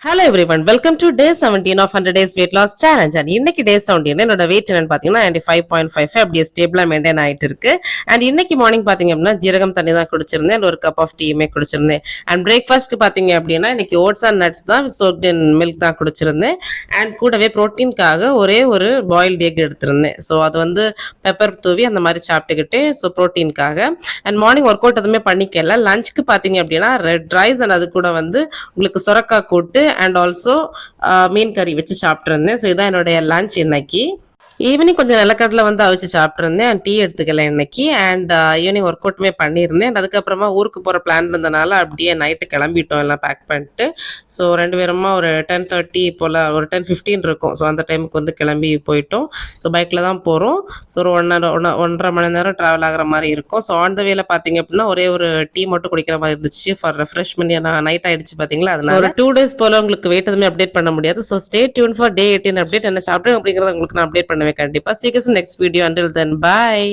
Hello everyone, welcome to day 17 of 100 days weight loss challenge. And இன்னைக்கு day 17 என்னோட wait என்னன்னு பாத்தீங்கன்னா 95.55 அப்படியே ஸ்டேபிளா மெயின்டைன் ஆயிட்டு இருக்கு. அண்ட் இன்னைக்கு மார்னிங் பாத்தீங்க அப்படின்னா ஜீரகம் தண்ணி தான் குடிச்சிருந்தேன், ஒரு கப் ஆஃப் டீயுமே குடிச்சிருந்தேன். அண்ட் பிரேக்ஃபாஸ்ட்க்கு பாத்தீங்க அப்படின்னா இன்னைக்கு ஓட்ஸ் அண்ட் நட்ஸ் தான் சோக்ட் இன் மில்க் தான் குடிச்சிருந்தேன். அண்ட் கூடவே ப்ரோட்டீனுக்காக ஒரே ஒரு பாயில்டு எக் எடுத்திருந்தேன். ஸோ அது வந்து பெப்பர் தூவி அந்த மாதிரி சாப்பிட்டுக்கிட்டு ஸோ ப்ரோட்டீனுக்காக. அண்ட் மார்னிங் ஒர்க் அவுட் எதுவுமே பண்ணிக்கல. லஞ்சுக்கு பாத்தீங்க அப்படின்னா ரெட் ரைஸ் அண்ட் அது கூட வந்து உங்களுக்கு சுரக்காய் கூட்டு அண்ட் ஆல்சோ மீன் கறி வச்சு சாப்பிட்ருந்தேன். ஸோ இதான் என்னுடைய லஞ்ச் இன்னைக்கு. ஈவினிங் கொஞ்சம் நிலக்கடலை வந்து அவிச்சு சாப்பிட்ருந்தேன். டீ எடுத்துக்கல இன்னைக்கு. அண்ட் ஈவினிங் ஒர்க் அவுட்டுமே பண்ணியிருந்தேன். அண்ட் அதுக்கப்புறமா ஊருக்கு போகிற பிளான் இருந்ததுனால அப்படியே நைட்டு கிளம்பிட்டோம் எல்லாம் பேக் பண்ணிட்டு. ஸோ ரெண்டு பேருமா ஒரு 10:30 போல் ஒரு 10:15 இருக்கும். ஸோ அந்த டைமுக்கு வந்து கிளம்பி போயிட்டோம். ஸோ பைக்கில் தான் போகிறோம். ஸோ ஒரு 1.5 மணி நேரம் ட்ராவல் ஆகிற மாதிரி இருக்கும். ஸோ ஆன் த வேல பார்த்தீங்க அப்படின்னா ஒரே ஒரு டீ மட்டும் குடிக்கிற மாதிரி இருந்துச்சு ஃபார் ரெஃப்ரெஷ்மெண்ட். நைட் ஆயிடுச்சு பார்த்தீங்களா, அதனால ஒரு 2 days போல் உங்களுக்கு வெயிட் எதுவுமே அப்டேட் பண்ண முடியாது. So stay tune for day 18 update. என்ன சாப்பிட்டேன் அப்படிங்கிறத உங்களுக்கு நான் அப்டேட் பண்ணுவேன் கண்டிப்பா. See you guys in next video. Until then, bye.